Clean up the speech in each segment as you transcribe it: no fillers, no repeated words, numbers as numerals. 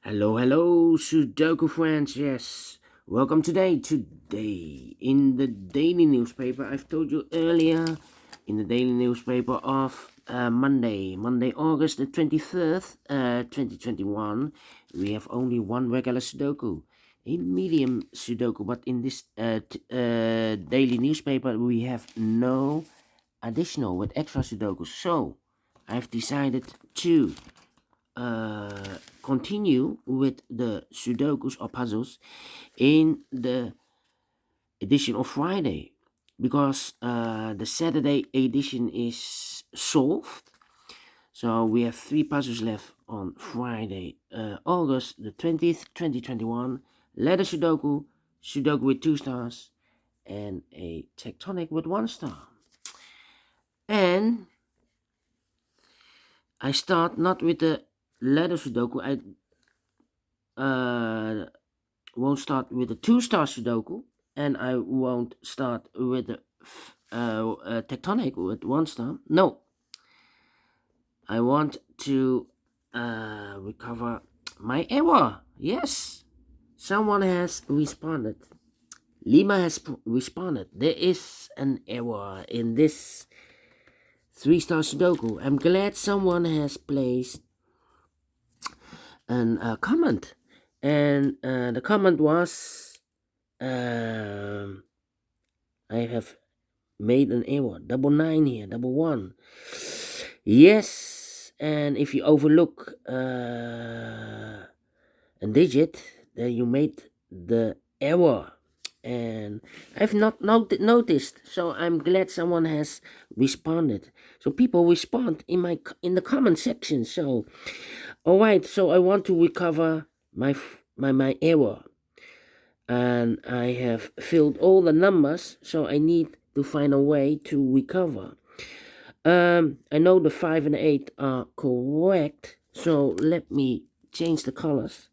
Hello, Sudoku friends. Yes, welcome today in the daily newspaper. I've told you earlier in the daily newspaper of Monday, August the 23rd, 2021. We have only one regular Sudoku, a medium Sudoku, but in this daily newspaper we have no additional with extra Sudoku. So I've decided to continue with the Sudokus or puzzles in the edition of Friday because the Saturday edition is solved. So we have three puzzles left on Friday, August the 20th, 2021. Letter Sudoku, Sudoku with 2 stars, and a tectonic with 1 star. And I start not with the letter Sudoku. I won't start with a 2 star Sudoku, and I won't start with a tectonic with 1 star. No, I want to recover my error. Yes, someone has responded. Lima has responded. There is an error in this 3 star Sudoku. I'm glad someone has placed a comment, and the comment was. I have made an error. Double nine here, double one. Yes, and if you overlook a digit, then you made the error. And I've not noticed, so I'm glad someone has responded. So people respond in the comment section. So, all right. So I want to recover my error, and I have filled all the numbers, so I need to find a way to recover. I know the 5 and 8 are correct, so let me change the colors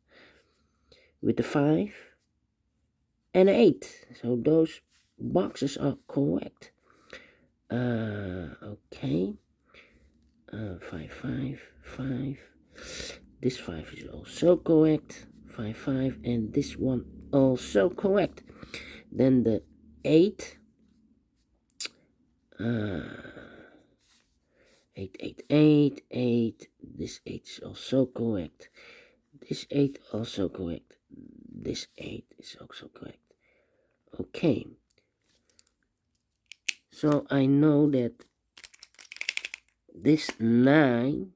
with the 5 and 8. So those boxes are correct. Okay. 5, 5, 5. This 5 is also correct. 5, 5, and this one also correct. Then the 8. 8, 8, 8, 8. This 8 is also correct. This 8 also correct. This 8 is also correct. Okay. So I know that this 9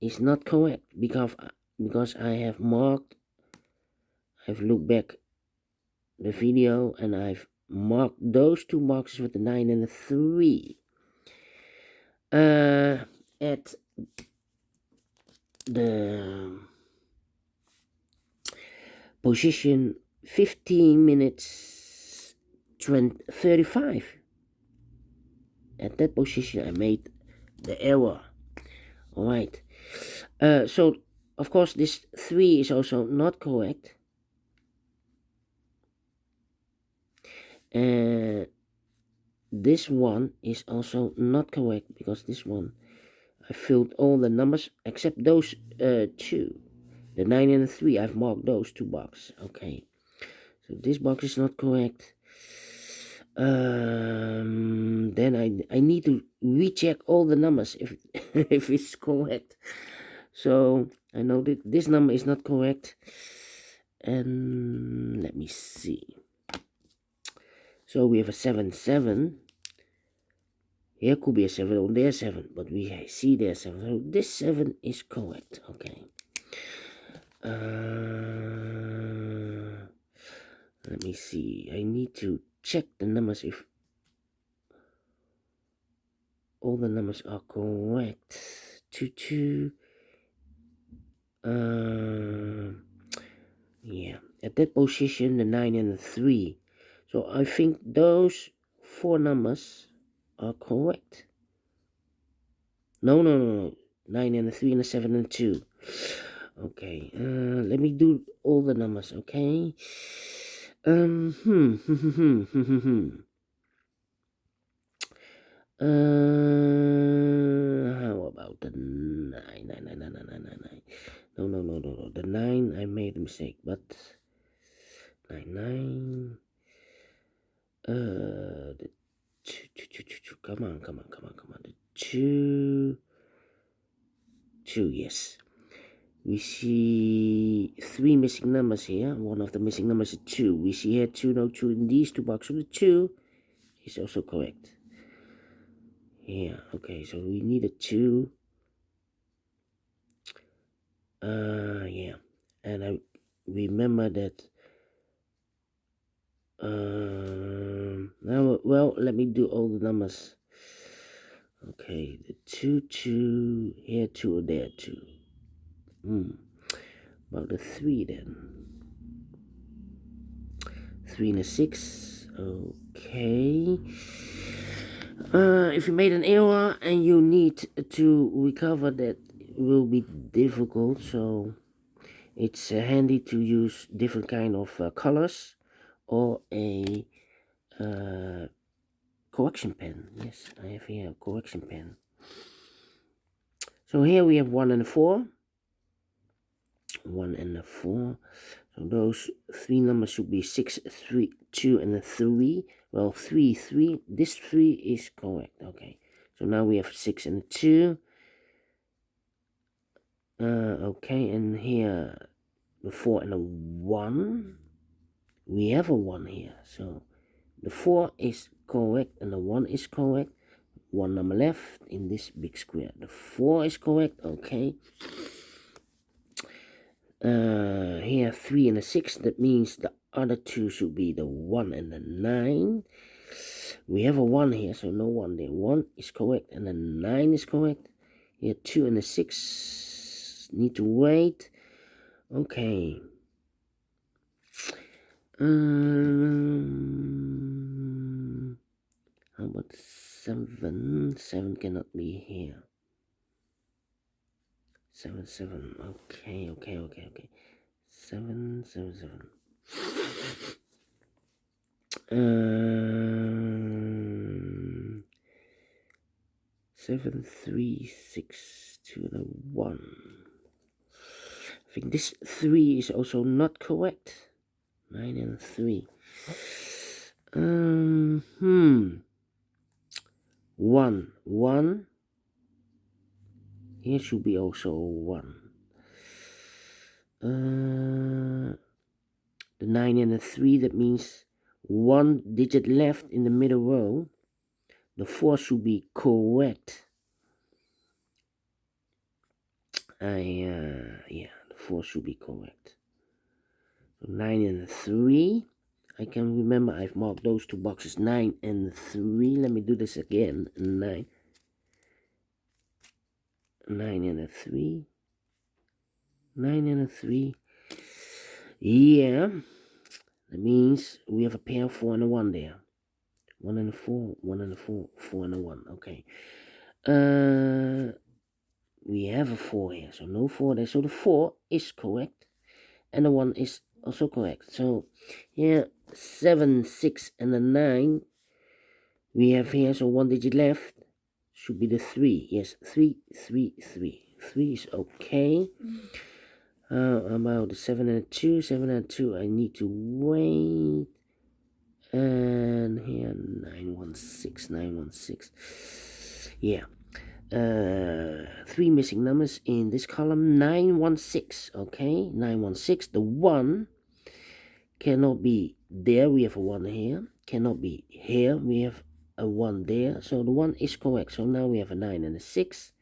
is not correct because I have marked, I've looked back the video and I've marked those two boxes with the 9 and the 3. At the position 15 minutes 35. At that position I made the error. All right. So of course this 3 is also not correct. This one is also not correct because this one I filled all the numbers except those two. The 9 and the 3, I've marked those two boxes. Okay. So this box is not correct. Then I need to recheck all the numbers if if it's correct. So I know that this number is not correct, and let me see. So we have a 7 7. Here could be a 7 or there's 7, but we see there's 7. So this 7 is correct. Okay. Let me see. I need to check the numbers if all the numbers are correct. 2 2. Yeah, at that position the 9 and the 3. So I think those 4 numbers are correct. No. 9 and the 3 and the 7 and 2. Okay, let me do all the numbers, okay? How about the 9? No. The 9, I made a mistake, but 9. The two. Come on. The 2. Yes. We see 3 missing numbers here. One of the missing numbers is 2. We see here 2, no 2 in these two boxes. The 2 is also correct. Yeah, okay, so we need a 2. Yeah. And I remember that. Now, well, let me do all the numbers. Okay, the 2, here 2, there 2. About the 3 then. 3 and a 6. Okay. If you made an error and you need to recover that, will be difficult. So it's handy to use different kind of colors or a correction pen. Yes, I have here a correction pen. So here we have 1 and a 4. 1 and a 4. So those 3 numbers should be 6, 3, 2, and a 3. Well, 3, 3. This 3 is correct. Okay. So now we have 6 and a 2. Okay, and here the 4 and a 1. We have a 1 here. So the 4 is correct and the 1 is correct. 1 number left in this big square. The 4 is correct. Okay. Here 3 and a 6. That means the other 2 should be the 1 and the 9. We have a 1 here, so no 1 there. 1 is correct and the 9 is correct. Here 2 and a 6 need to wait. Okay. How about 7? 7 cannot be here. 7. Okay. 7. 7, 3, 6, 2, and 1. I think this 3 is also not correct. 9 and 3. 1. Here should be also 1. The 9 and the 3, that means 1 digit left in the middle row. The 4 should be correct. Yeah, the 4 should be correct. So 9 and 3. I can remember I've marked those two boxes, 9 and 3. Let me do this again. 9 and a 3. 9 and a 3. Yeah. That means we have a pair of 4 and a 1 there. 1 and a 4, 1 and a 4, 4 and a 1. Okay. We have a 4 here, so no 4 there. So the 4 is correct. And the 1 is also correct. So here, 7, 6, and the 9. We have here, so 1 digit left. Should be the 3. Yes, 3. 3 is okay. About the 7 and 2. 7 and 2, I need to wait. And here 916. Yeah. 3 missing numbers in this column. 916. Okay, 916. The 1 cannot be there. We have a 1 here. Cannot be here. We have a 1 there. So the 1 is correct. So now we have a 9 and a 6.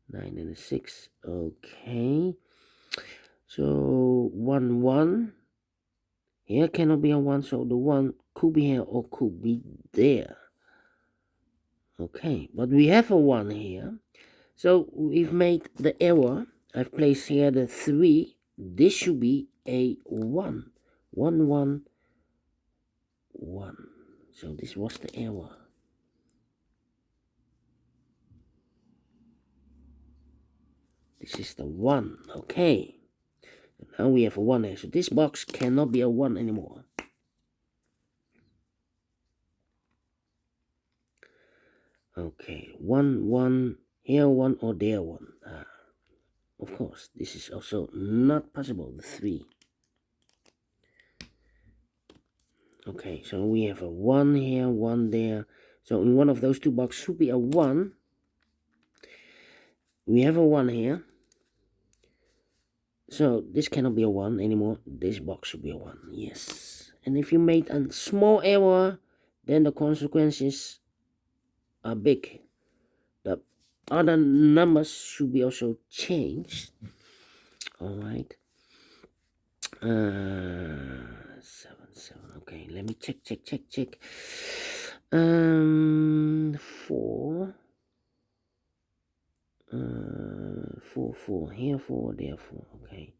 9 and a 6. Okay. So 1. Here cannot be a 1, so the 1 could be here or could be there. Okay, but we have a 1 here. So we've made the error. I've placed here the 3. This should be a 1. 1. So this was the error. This is the 1. Okay. Now we have a 1 here. So this box cannot be a 1 anymore. Okay, 1, here 1 or there 1. of course, this is also not possible, the 3. Okay, so we have a 1 here, 1 there. So in one of those two boxes should be a 1. We have a 1 here. So this cannot be a 1 anymore. This box should be a 1, yes. And if you made a small error, then the consequences are big. The other numbers should be also changed. Alright. 7, 7. Okay, let me check. 4. 4. Here 4, there 4. Okay.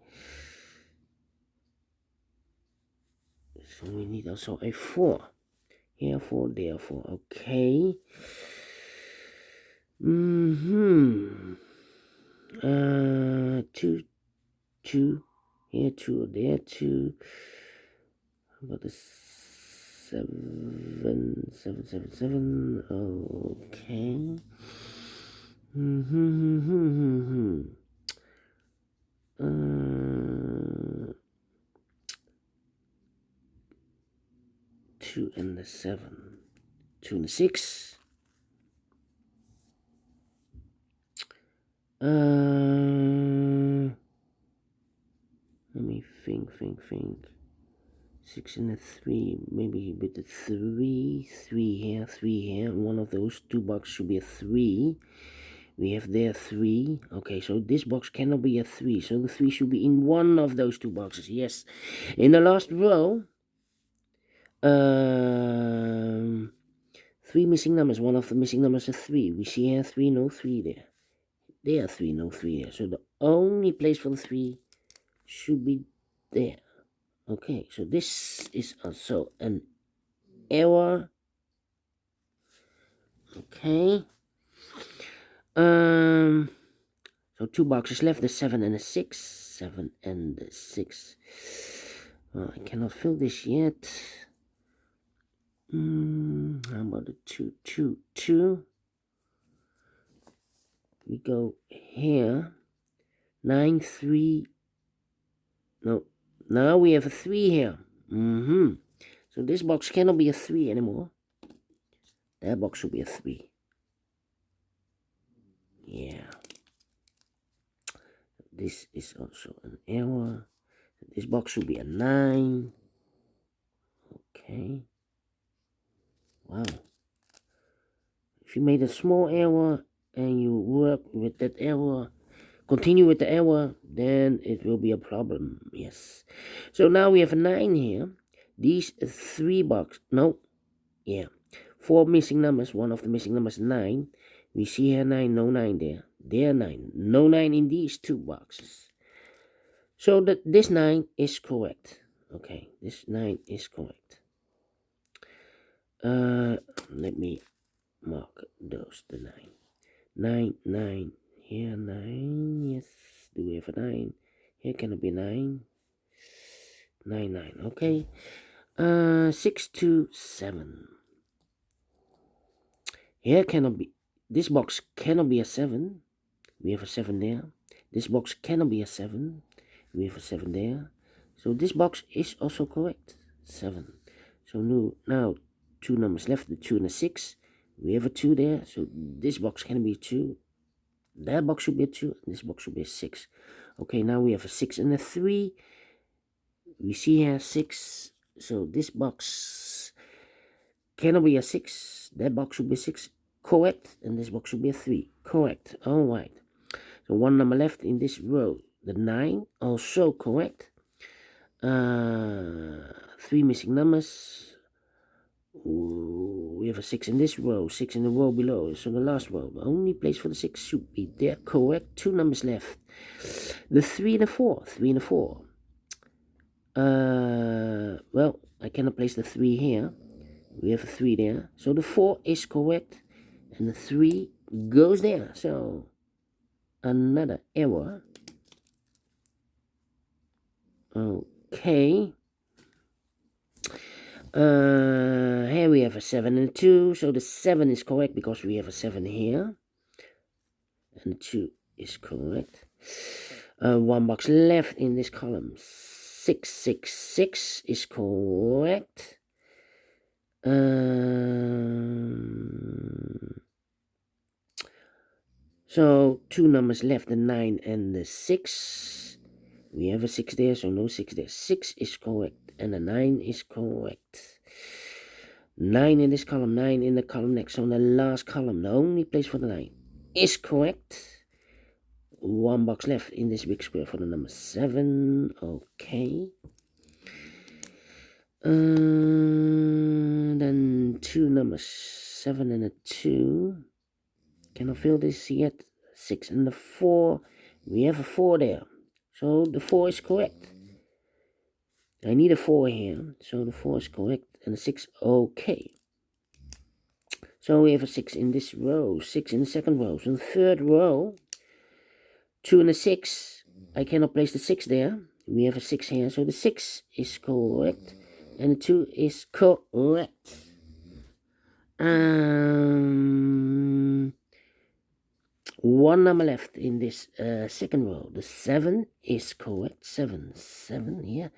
So we need also a 4. Here 4, there 4. Okay. 2, 2. Here 2, there 2. How about the 7, 7, 7, 7. Okay. 2 and the 7. 2 and the 6. Let me think. 6 and a 3, maybe with the 3 here, 3 here. One of those two boxes should be a 3. We have there 3. Okay, so this box cannot be a 3. So the 3 should be in one of those two boxes. Yes. In the last row, 3 missing numbers. One of the missing numbers is 3. We see here 3, no 3 there. There 3, no 3 there. So the only place for the 3 should be there. Okay, so this is also an error. Okay. So two boxes left, the 7 and the 6. 7 and the 6. Well, I cannot fill this yet. How about the 2, 2, 2? We go here. 9, 3. No. Now we have a 3 here. So this box cannot be a 3 anymore. That box should be a 3. Yeah. This is also an error. This box should be a 9. Okay. Wow. If you made a small error and you work with that error, continue with the error, then it will be a problem. Yes. So now we have a 9 here. These 3 boxes. No. Yeah. 4 missing numbers. One of the missing numbers is 9. We see here 9, no 9 there. There 9. No 9 in these two boxes. So that this 9 is correct. Okay, this 9 is correct. Let me mark those, the 9. 9, 9. Here 9. Yes. Do we have a 9? Here can it be 9? 9, 9. Okay. 6, 2, 7. Here cannot be. This box cannot be a 7. We have a 7 there. This box cannot be a 7. We have a 7 there. So this box is also correct. 7. So now 2 numbers left, the 2 and the 6. We have a 2 there. So this box can be a 2. That box should be a 2. This box should be a 6. Okay, now we have a 6 and a 3. We see here 6. So this box cannot be a 6. That box should be 6. Correct. And this box should be a 3. Correct. Alright. So one number left in this row. The 9. Also correct. 3 missing numbers. We have a 6 in this row. 6 in the row below. So the last row. The only place for the 6 should be there. Correct. 2 numbers left. The 3 and the 4. 3 and the 4. Well, I cannot place the 3 here. We have a 3 there. So the 4 is correct. And the 3 goes there. So another error. Okay. Here we have a 7 and a 2. So the 7 is correct because we have a 7 here. And the 2 is correct. One box left in this column. 666 is correct. So 2 numbers left, the 9 and the 6. We have a 6 there, so no 6 there. 6 is correct, and the 9 is correct. 9 in this column, 9 in the column next. So in the last column, the only place for the 9 is correct. 1 box left in this big square for the number 7. Okay. Then 2 numbers, 7 and a 2. Cannot fill this yet. 6 and the 4. We have a 4 there. So the 4 is correct. I need a 4 here. So the 4 is correct. And the 6, okay. So we have a 6 in this row. 6 in the second row. So in the third row, 2 and a 6. I cannot place the 6 there. We have a 6 here. So the 6 is correct. And the 2 is correct. One number left in this second row. The 7 is correct. 7, yeah.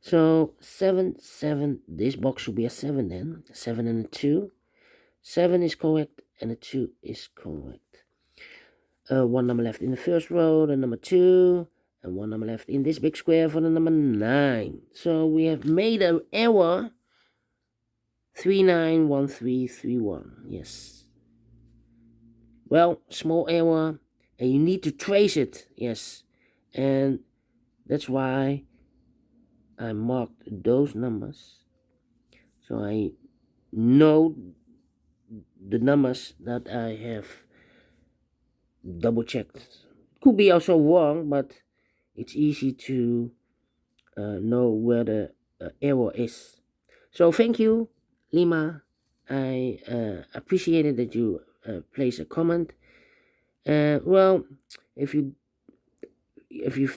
So 7, 7. This box should be a 7 then. 7 and a 2. 7 is correct, and a 2 is correct. One number left in the first row, the number 2, and one number left in this big square for the number 9. So we have made an error. 391331. Yes. Well, small error, and you need to trace it. Yes, and that's why I marked those numbers, so I know the numbers that I have double checked. Could be also wrong, but it's easy to know where the error is. So thank you, Lima. I appreciated that you place a comment. Well, if you've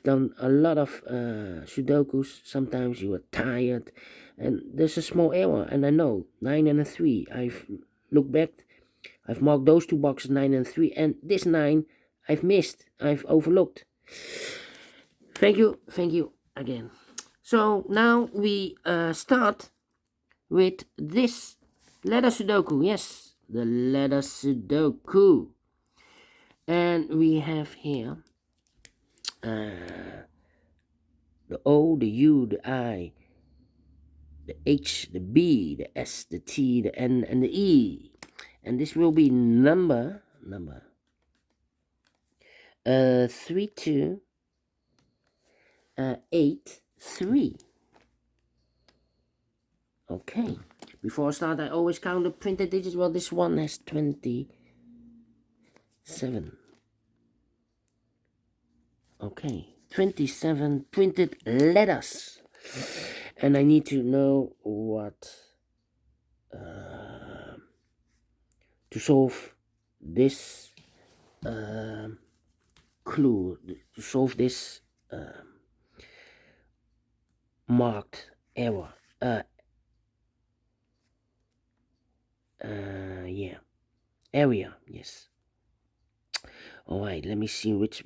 done a lot of Sudokus, sometimes you are tired, and there's a small error. And I know 9 and a 3. I've looked back. I've marked those 2 boxes, 9 and 3, and this 9 I've missed. I've overlooked. Thank you again. So now we start with this letter Sudoku. Yes, the letter Sudoku. And we have here the O, the U, the I, the H, the B, the S, the T, the N, and the E. And this will be number 3283. Okay. Before I start, I always count the printed digits. Well, this one has 27. Okay, 27 printed letters. And I need to know what to solve this clue, to solve this marked error. Yeah, area, yes. All right, let me see which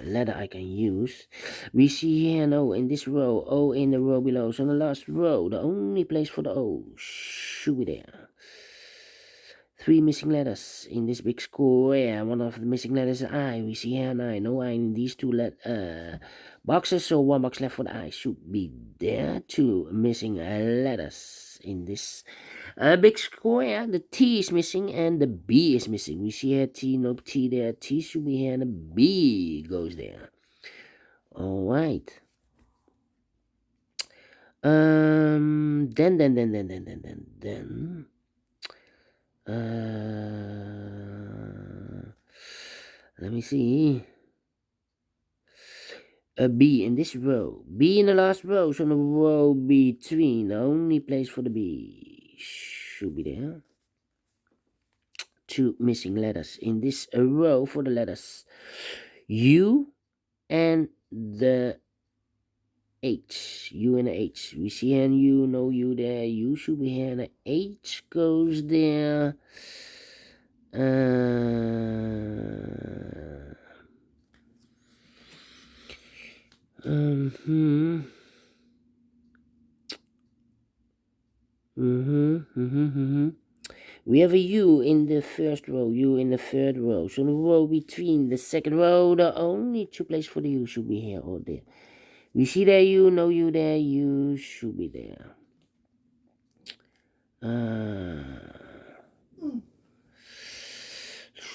letter I can use. We see here an O in this row, O in the row below. So in the last row, the only place for the O should be there. 3 missing letters in this big square. One of the missing letters is I. We see here an I. No I in these 2 boxes. So 1 box left for the I should be there. 2 missing letters in this big square. The T is missing and the B is missing. We see here T, no T there. T should be here and the B goes there. All right. Then let me see. A B in this row. B in the last row. So in the row between. The only place for the B should be there. 2 missing letters in this row for the letters U and the H. U and the H. We see here and U, no U there. U should be here and the H goes there. Hmm. We have a U in the first row, U in the third row. So the row between the second row, the only two places for the U should be here or there. We see there U, no U there, U should be there.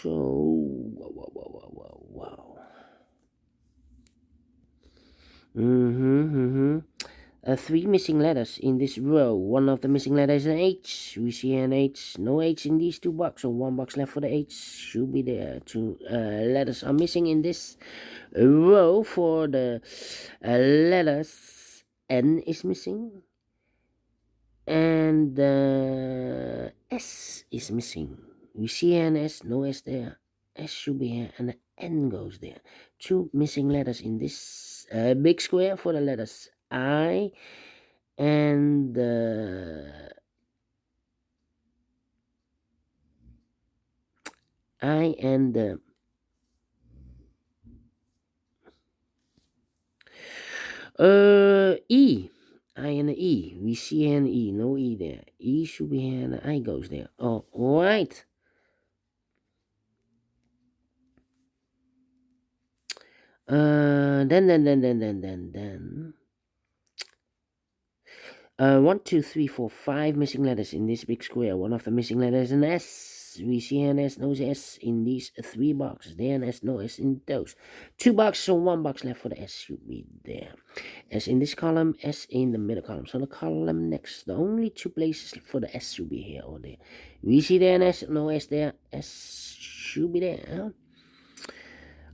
So, wow. Three missing letters in this row. One of the missing letters is an H. We see an H. No H in these two boxes. So one box left for the H. Should be there. Two letters are missing in this row. For the letters, N is missing. And the S is missing. We see an S. No S there. S should be here. And the N goes there. Two missing letters in this big square for the letters I and I and E. I and E. We see an E. No E there. E should be here and the I goes there. Oh, right. Then. 1, 2, 3, 4, 5 missing letters in this big square. One of the missing letters is an S. We see an S, no S in these three boxes. There an S, no S in those. Two boxes, so one box left for the S should be there. S in this column, S in the middle column. So the column next, the only two places for the S should be here or there. We see there an S, no S there. S should be there. Huh?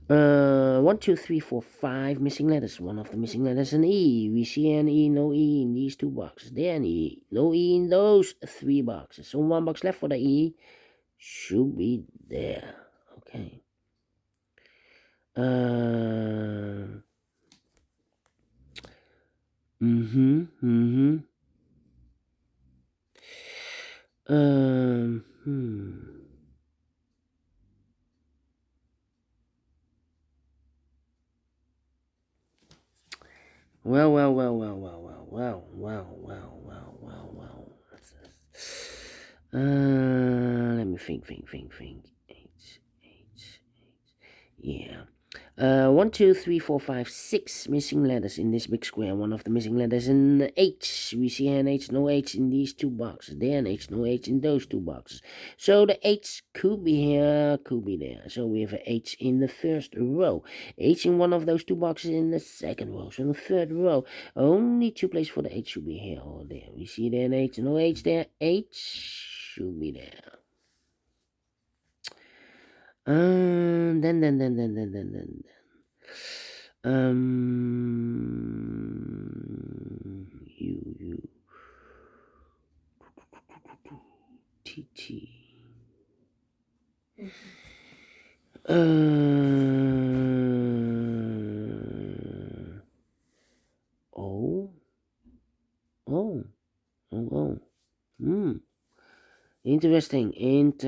1, 2, 3, 4, 5 missing letters. One of the missing letters is an E. We see an E, no E in these two boxes. There an E, no E in those three boxes. So one box left for the E should be there. Okay. Hmm. Well. Let me think. H. Yeah. 1, 2, 3, 4, 5, 6 missing letters in this big square. One of the missing letters is an H. We see an H, no H in these two boxes. There an H, no H in those two boxes. So the H could be here, could be there. So we have an H in the first row. H in one of those two boxes in the second row. So in the third row, only two places for the H should be here or there. We see there an H, no H there. H should be there. Then. You. TT. Oh. Interesting. H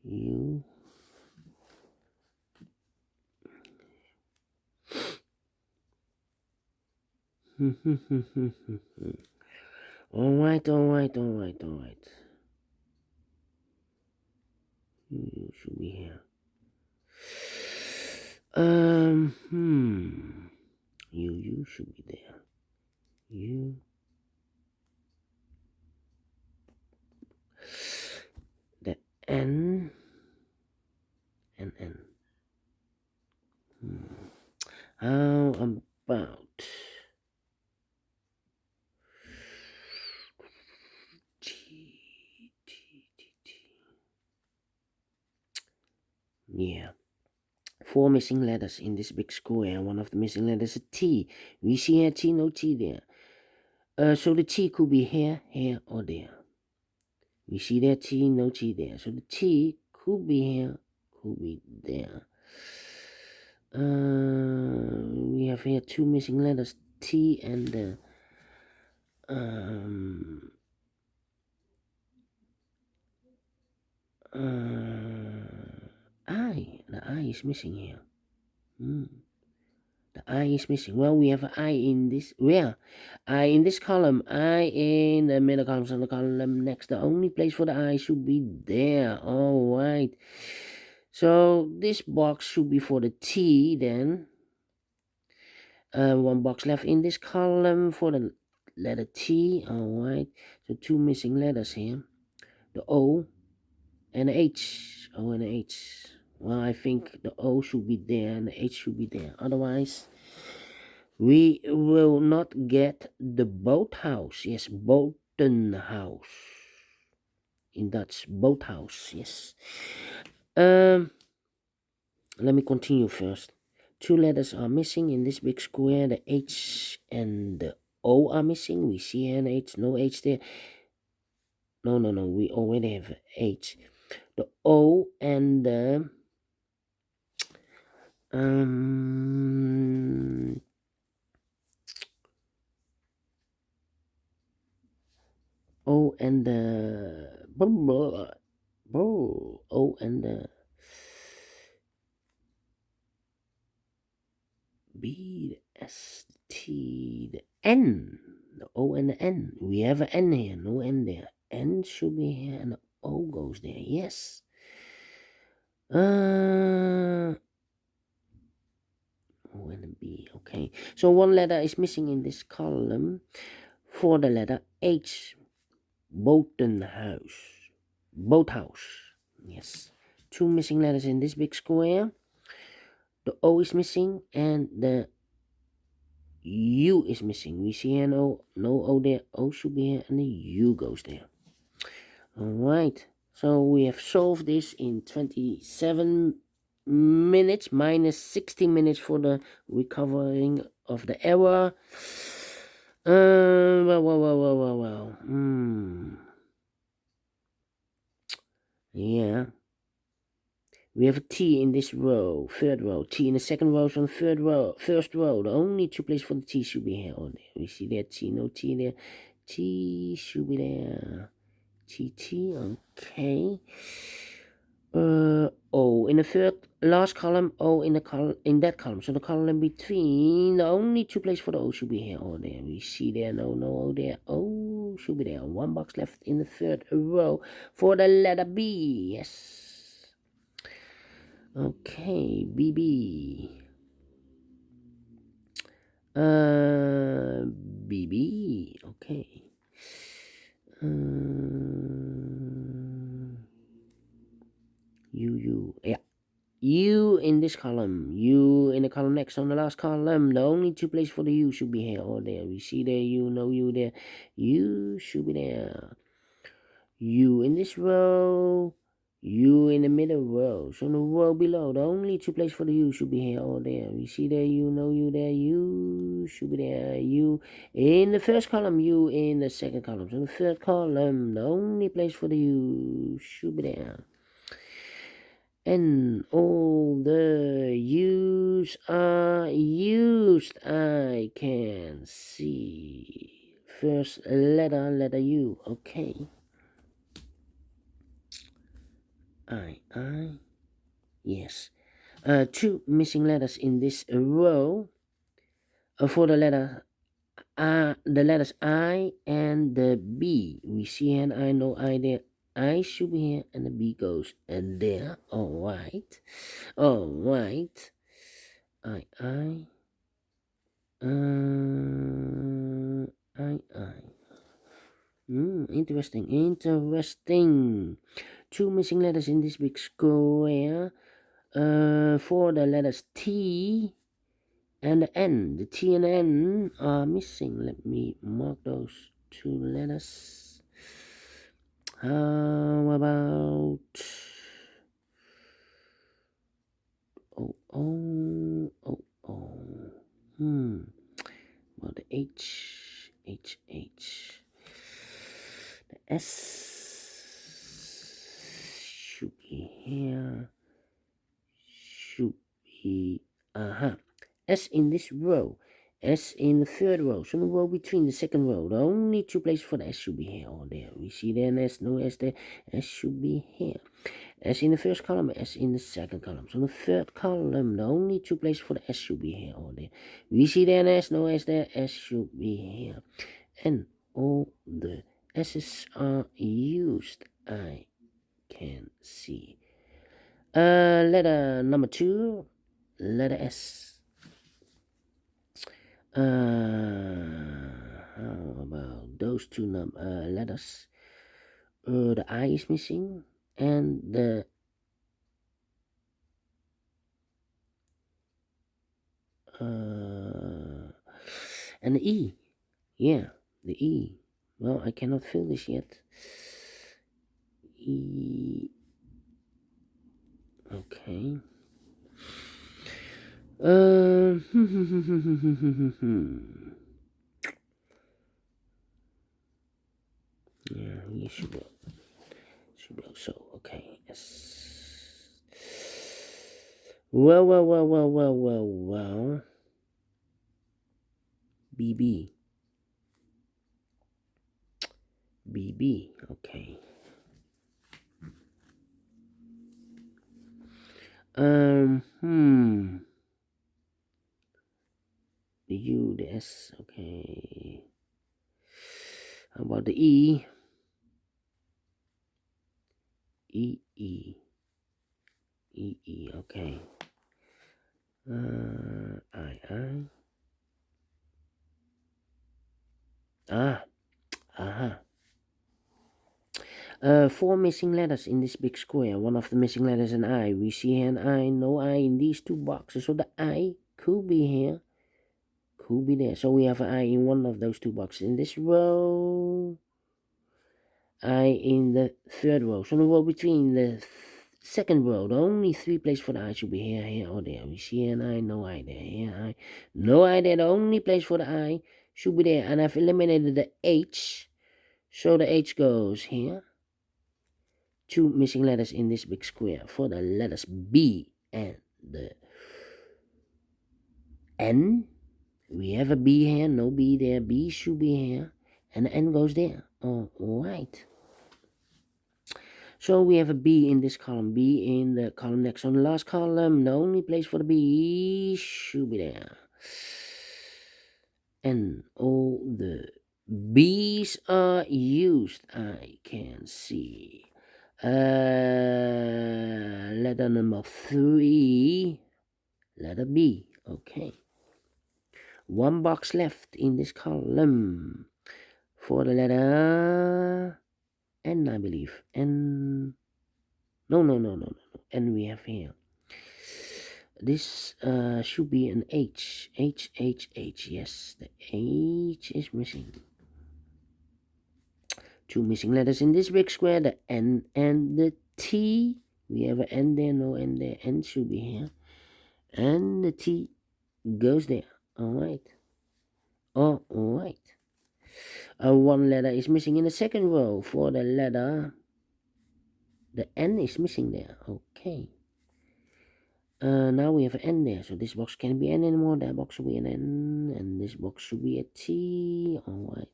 U. All right. You should be here. You should be there. You. The N. How about T. Yeah. 4 missing letters in this big square. One of the missing letters is a T. We see a T, no T there. So the T could be here, or there. We see that T, no T there. So the T could be here, could be there. We have here two missing letters, T and the um, I. The I is missing here. The I is missing. Well, we have an I in this. Where? I in this column. I in the middle column. So the column next. The only place for the I should be there. All right. So this box should be for the T then. One box left in this column for the letter T. All right. So two missing letters here. The O and the H. O and the H. Well, I think the O should be there and the H should be there. Otherwise, we will not get the boathouse. Yes, botenhouse. In Dutch, boathouse. Yes. Let me continue first. Two letters are missing in this big square. The H and the O are missing. We see an H, no H there. No. We already have H. The O and the O and the O and the B, the S, T, the N. The O and the N. We have an N here, no N there. N should be here and the O goes there. Yes. O and a B. Okay. So one letter is missing in this column for the letter H. Botenhouse. Boathouse. Yes. Two missing letters in this big square. The O is missing and the U is missing. We see an O, no O there. O should be here and the U goes there. Alright, so we have solved this in 27 minutes minus 60 minutes for the recovering of the error. Well. Yeah. We have a T in this row, third row. T in the second row, so on the third row, first row. The only two places for the T should be here or there. We see there T, no T there. T should be there. TT, okay. O in the third last column, O in the column in that column. So the column between, the only two places for the O should be here or there. We see there, no O there. O should be there. One box left in the third row for the letter B. Yes. Okay, BB. BB. Okay. Yeah. U in this column. U in the column next on the last column. The only two places for the U should be here or there. We see there, U, no U there. U should be there. U in this row. U in the middle row. So in the row below, the only two places for the U should be here or there. We see there, U, no U there. U should be there. U in the first column. U in the second column. So in the third column, the only place for the U should be there. And all the U's are used. I can see. First letter U. Okay. Yes. Two missing letters in this row. For the letters I and the B. We see an I, no I there. I should be here and the B goes and there. Alright. Alright. I. Interesting. Two missing letters in this big square. For the letters T and the N. The T and the N are missing. Let me mark those two letters. How about well, the H. The S should be here. Should be S in this row. S in the third row. So the row between the second row. The only two places for the S should be here or there. We see there an S, no S there. S should be here. S in the first column, S in the second column. So the third column, the only two places for the S should be here or there. We see there an S, no S there. S should be here. And all the S's are used. I can see. Letter number 2, letter S. How about those two letters? The I is missing and the E. Yeah, the E. Well, I cannot fill this yet. E. Okay. Yeah, you should go. So, okay. Yes. Well. BB. Okay. The U, the S. Okay. How about the E? E. Okay. I. Four missing letters in this big square. One of the missing letters an I. We see an I, no I in these two boxes. So the I could be here, could be there. So we have an I in one of those two boxes. In this row, I in the third row. So the row between the second row, the only three places for the I should be here, or there. We see an I, no I there. Here, I, no I there. The only place for the I should be there. And I've eliminated the H. So the H goes here. Two missing letters in this big square for the letters B and the N. We have a B here, no B there. B should be here, and the N goes there. All right. So we have a B in this column, B in the column next. On the last column, the only place for the B should be there. And all the B's are used, I can see. Letter number 3, letter B. Okay. One box left in this column for the letter N, I believe. N. No. N we have here. This should be an H. H. Yes, the H is missing. Two missing letters in this big square, the N and the T. We have an N there, no N there. N should be here. And the T goes there. Alright. One letter is missing in the second row for the letter. The N is missing there. Okay. Now we have an N there. So this box can't be N anymore. That box should be an N. And this box should be a T. Alright.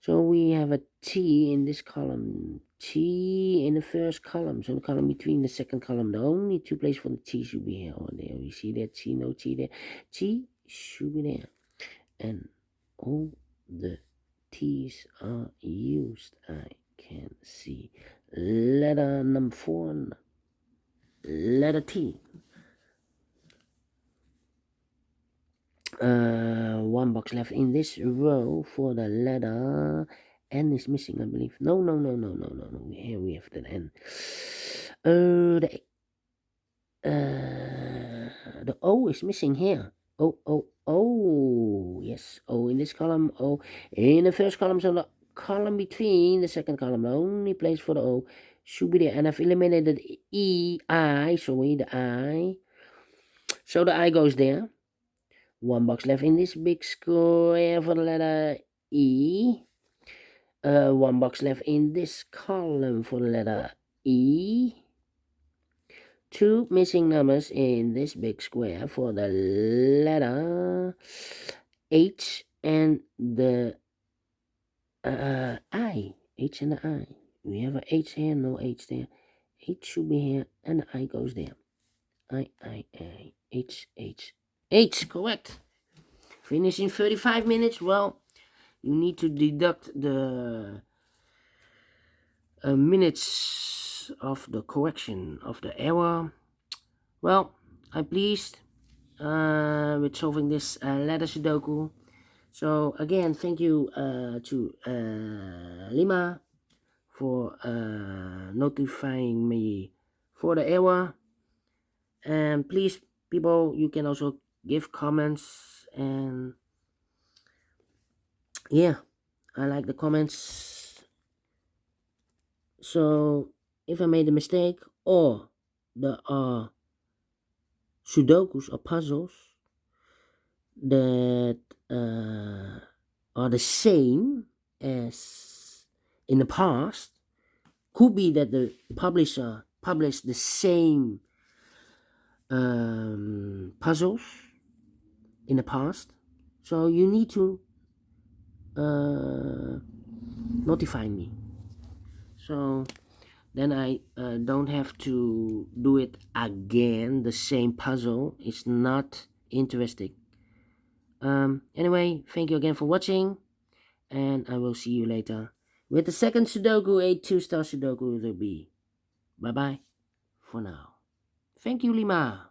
So we have a T in this column. T in the first column. So the column between the second column. The only two places for the T should be here or there. We see that T, no T there. T should be there. And all the T's are used. I can see. Letter number 4. Letter T. One box left in this row for the letter N is missing, I believe. No. Here we have the N. The O is missing here. Oh. Yes, O in this column. O in the first column. So the column between the second column. The only place for the O should be there. And I've eliminated the I. So the I goes there. One box left in this big square for the letter E. One box left in this column for the letter E. two missing numbers in this big square for the letter H and the I. H and the I. We have a H here, no H there. H should be here, and the I goes there. I, H, H. H, correct. Finish in 35 minutes. Well, you need to deduct the minutes of the correction of the error. Well, I'm pleased with solving this letter Sudoku. So again, thank you to Lima for notifying me for the error. And please, people, you can also give comments. And yeah, I like the comments. So if I made a mistake or there are Sudokus or puzzles that are the same as in the past, could be that the publisher published the same puzzles in the past, so you need to notify me, so then I don't have to do it again. The same puzzle is not interesting. Anyway, thank you again for watching, and I will see you later with the second Sudoku, a 2-star Sudoku will be. Bye bye for now. Thank you, Lima.